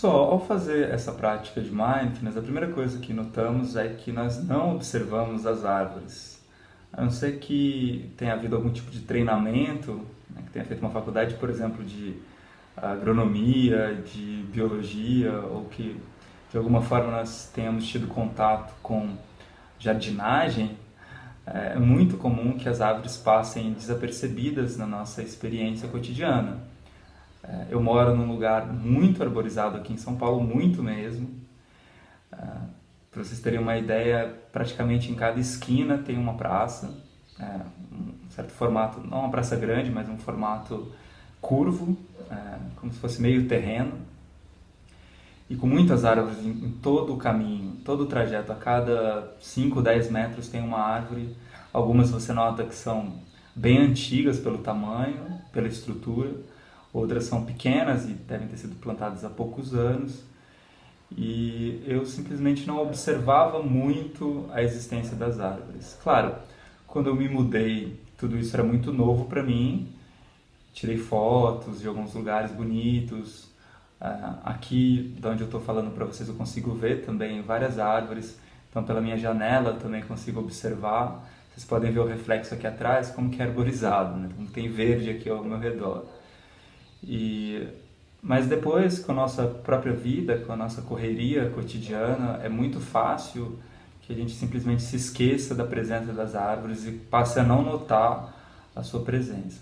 Pessoal, ao fazer essa prática de mindfulness, a primeira coisa que notamos é que nós não observamos as árvores. A não ser que tenha havido algum tipo de treinamento, né, que tenha feito uma faculdade, por exemplo, de agronomia, de biologia, ou que de alguma forma nós tenhamos tido contato com jardinagem, é muito comum que as árvores passem desapercebidas na nossa experiência cotidiana. Eu moro num lugar muito arborizado aqui em São Paulo, muito mesmo. Para vocês terem uma ideia, praticamente em cada esquina tem uma praça, um certo formato, não uma praça grande, mas um formato curvo, como se fosse meio terreno, e com muitas árvores em todo o caminho, todo o trajeto, a cada 5, 10 metros tem uma árvore. Algumas você nota que são bem antigas pelo tamanho, pela estrutura, outras são pequenas e devem ter sido plantadas há poucos anos. E eu simplesmente não observava muito a existência das árvores. Claro, quando eu me mudei, tudo isso era muito novo para mim. Tirei fotos de alguns lugares bonitos. Aqui, de onde eu estou falando para vocês, eu consigo ver também várias árvores. Então, pela minha janela também consigo observar. Vocês podem ver o reflexo aqui atrás, como que é arborizado, né? Como tem verde aqui ao meu redor. Mas depois, com a nossa própria vida, com a nossa correria cotidiana, é muito fácil que a gente simplesmente se esqueça da presença das árvores e passe a não notar a sua presença.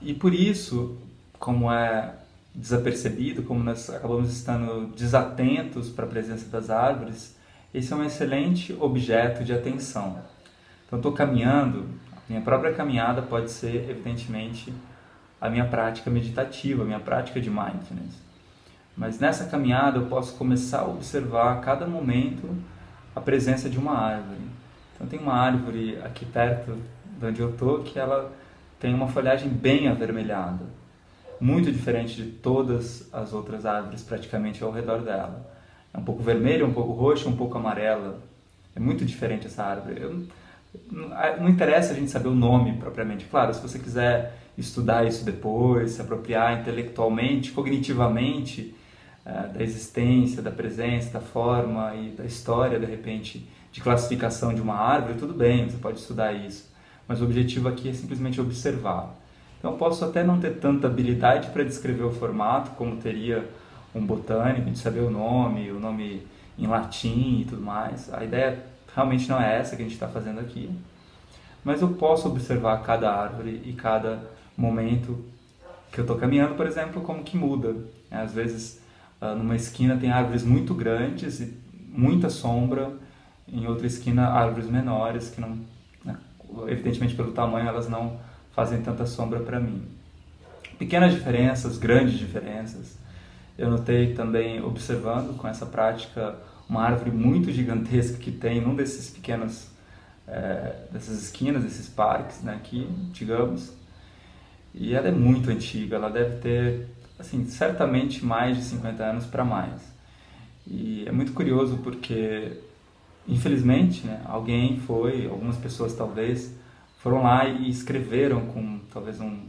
E por isso, como é desapercebido, como nós acabamos estando desatentos para a presença das árvores, esse é um excelente objeto de atenção. Então, estou caminhando, a minha própria caminhada pode ser, evidentemente, a minha prática meditativa, a minha prática de mindfulness. Mas nessa caminhada eu posso começar a observar a cada momento a presença de uma árvore. Então tem uma árvore aqui perto de onde eu estou que ela tem uma folhagem bem avermelhada, muito diferente de todas as outras árvores praticamente ao redor dela. É um pouco vermelha, um pouco roxa, um pouco amarela. É muito diferente essa árvore. Não interessa a gente saber o nome propriamente. Claro, se você quiser estudar isso depois, se apropriar intelectualmente, cognitivamente da existência, da presença, da forma e da história, de repente, de classificação de uma árvore, tudo bem, você pode estudar isso. Mas o objetivo aqui é simplesmente observar. Então eu posso até não ter tanta habilidade para descrever o formato, como teria um botânico, de saber o nome em latim e tudo mais. A ideia realmente não é essa que a gente está fazendo aqui. Mas eu posso observar cada árvore e cada momento que eu estou caminhando, por exemplo, como que muda. Às vezes, numa esquina tem árvores muito grandes e muita sombra, em outra esquina árvores menores, que não, né, evidentemente pelo tamanho elas não fazem tanta sombra para mim. Pequenas diferenças, grandes diferenças. Eu notei também, observando com essa prática, uma árvore muito gigantesca que tem num desses pequenos, dessas esquinas, desses parques, né, aqui, digamos. E ela é muito antiga, ela deve ter, assim, certamente mais de 50 anos para mais. E é muito curioso porque, infelizmente, né, algumas pessoas talvez, foram lá e escreveram com talvez um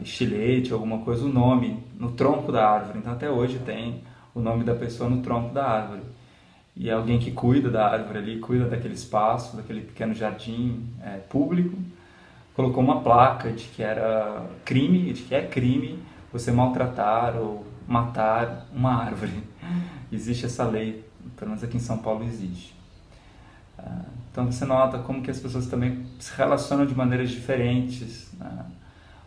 estilete, alguma coisa, o nome no tronco da árvore. Então até hoje tem o nome da pessoa no tronco da árvore. E alguém que cuida da árvore ali, cuida daquele espaço, daquele pequeno jardim público, colocou uma placa de que era crime, de que é crime você maltratar ou matar uma árvore. Existe essa lei, pelo menos aqui em São Paulo existe. Então você nota como que as pessoas também se relacionam de maneiras diferentes, né?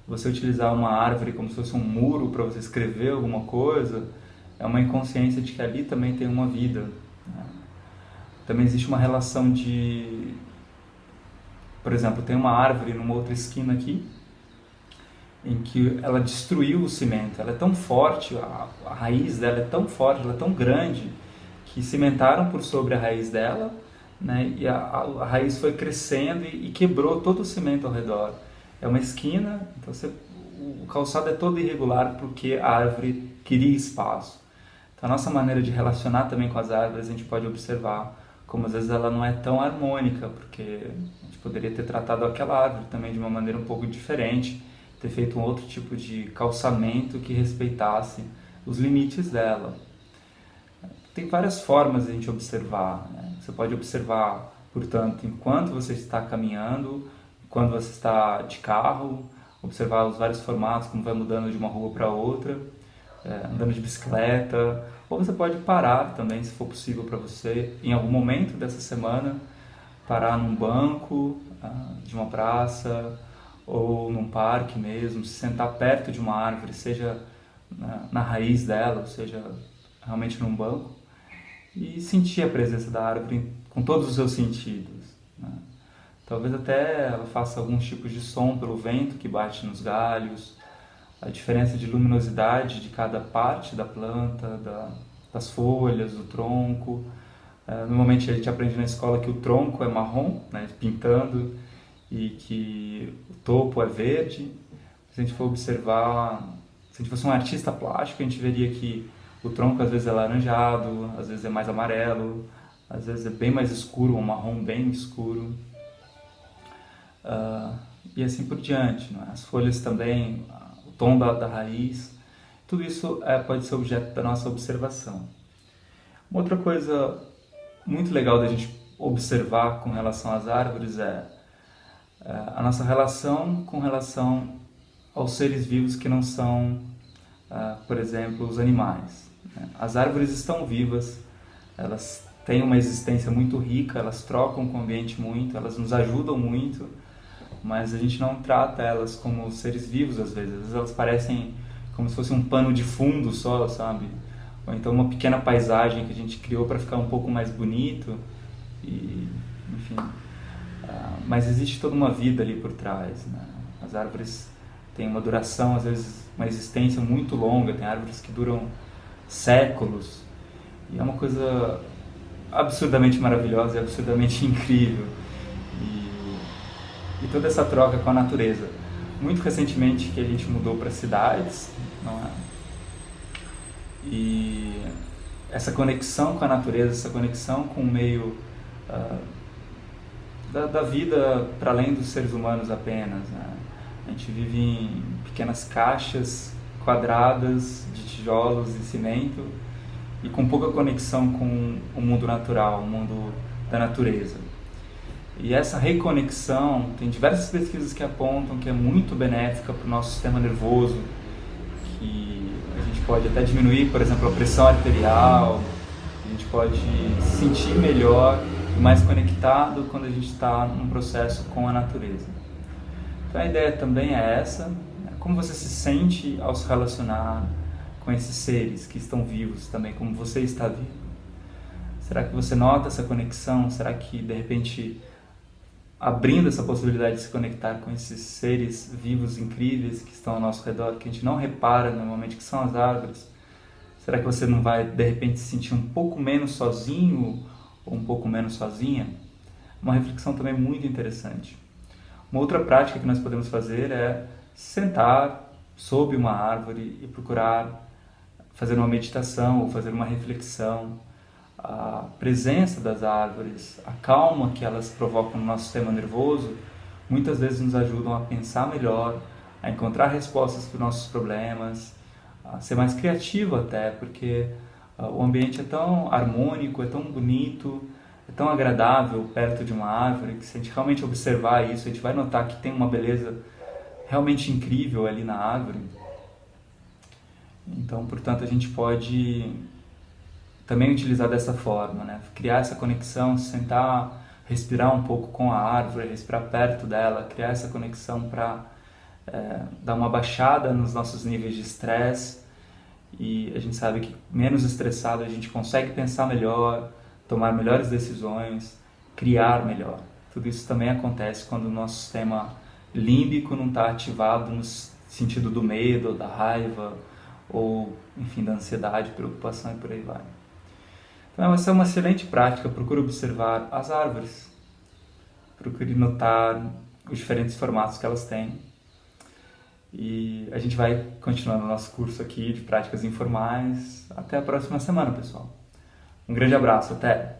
Você utilizar uma árvore como se fosse um muro para você escrever alguma coisa, é uma inconsciência de que ali também tem uma vida, né? Também existe uma relação de... Por exemplo, tem uma árvore numa outra esquina aqui, em que ela destruiu o cimento. Ela é tão forte, a raiz dela é tão forte, ela é tão grande, que cimentaram por sobre a raiz dela, né? E a raiz foi crescendo e quebrou todo o cimento ao redor. É uma esquina, então o calçado é todo irregular porque a árvore queria espaço. Então a nossa maneira de relacionar também com as árvores, a gente pode observar como às vezes ela não é tão harmônica, porque a gente poderia ter tratado aquela árvore também de uma maneira um pouco diferente, ter feito um outro tipo de calçamento que respeitasse os limites dela. Tem várias formas de a gente observar, né? Você pode observar, portanto, enquanto você está caminhando, quando você está de carro, observar os vários formatos, como vai mudando de uma rua para outra, andando de bicicleta, ou você pode parar também, se for possível para você, em algum momento dessa semana, parar num banco de uma praça ou num parque mesmo, se sentar perto de uma árvore, seja na raiz dela, ou seja, realmente num banco, e sentir a presença da árvore com todos os seus sentidos, né? Talvez até ela faça alguns tipos de som pelo vento que bate nos galhos, a diferença de luminosidade de cada parte da planta, das folhas, do tronco. Normalmente a gente aprende na escola que o tronco é marrom, né, pintando, e que o topo é verde. Se a gente for observar, se a gente fosse um artista plástico, a gente veria que o tronco às vezes é laranjado, às vezes é mais amarelo, às vezes é bem mais escuro, um marrom bem escuro. E assim por diante, né? As folhas também, o tom da raiz, tudo isso pode ser objeto da nossa observação. Uma outra coisa muito legal da gente observar com relação às árvores é a nossa relação com relação aos seres vivos que não são, por exemplo, os animais, né? As árvores estão vivas, elas têm uma existência muito rica, elas trocam com o ambiente muito, elas nos ajudam muito, mas a gente não trata elas como seres vivos às vezes elas parecem como se fosse um pano de fundo só, sabe? Ou então uma pequena paisagem que a gente criou para ficar um pouco mais bonito, e, enfim. Mas existe toda uma vida ali por trás, né? As árvores têm uma duração, às vezes uma existência muito longa, tem árvores que duram séculos, e é uma coisa absurdamente maravilhosa e absurdamente incrível. E toda essa troca com a natureza. Muito recentemente que a gente mudou para cidades, não é? E essa conexão com a natureza, essa conexão com o meio da vida para além dos seres humanos apenas, né? A gente vive em pequenas caixas quadradas de tijolos e cimento e com pouca conexão com o mundo natural, o mundo da natureza. E essa reconexão, tem diversas pesquisas que apontam que é muito benéfica para o nosso sistema nervoso, que a gente pode até diminuir, por exemplo, a pressão arterial, a gente pode se sentir melhor e mais conectado quando a gente está num processo com a natureza. Então a ideia também é essa, né? Como você se sente ao se relacionar com esses seres que estão vivos também, como você está vivo? Será que você nota essa conexão? Será que de repente abrindo essa possibilidade de se conectar com esses seres vivos incríveis que estão ao nosso redor, que a gente não repara normalmente, que são as árvores, será que você não vai de repente se sentir um pouco menos sozinho ou um pouco menos sozinha? Uma reflexão também muito interessante. Uma outra prática que nós podemos fazer é sentar sob uma árvore e procurar fazer uma meditação ou fazer uma reflexão. A presença das árvores, a calma que elas provocam no nosso sistema nervoso, muitas vezes nos ajudam a pensar melhor, a encontrar respostas para os nossos problemas, a ser mais criativo até, porque o ambiente é tão harmônico, é tão bonito, é tão agradável perto de uma árvore, que se a gente realmente observar isso, a gente vai notar que tem uma beleza realmente incrível ali na árvore. Então, portanto, a gente pode também utilizar dessa forma, né? Criar essa conexão, sentar, respirar um pouco com a árvore, respirar perto dela, criar essa conexão para dar uma baixada nos nossos níveis de estresse, e a gente sabe que menos estressado a gente consegue pensar melhor, tomar melhores decisões, criar melhor. Tudo isso também acontece quando o nosso sistema límbico não está ativado no sentido do medo, da raiva, ou, enfim, da ansiedade, preocupação e por aí vai. Então, essa é uma excelente prática. Procure observar as árvores, procure notar os diferentes formatos que elas têm. E a gente vai continuando o nosso curso aqui de práticas informais. Até a próxima semana, pessoal. Um grande abraço, até!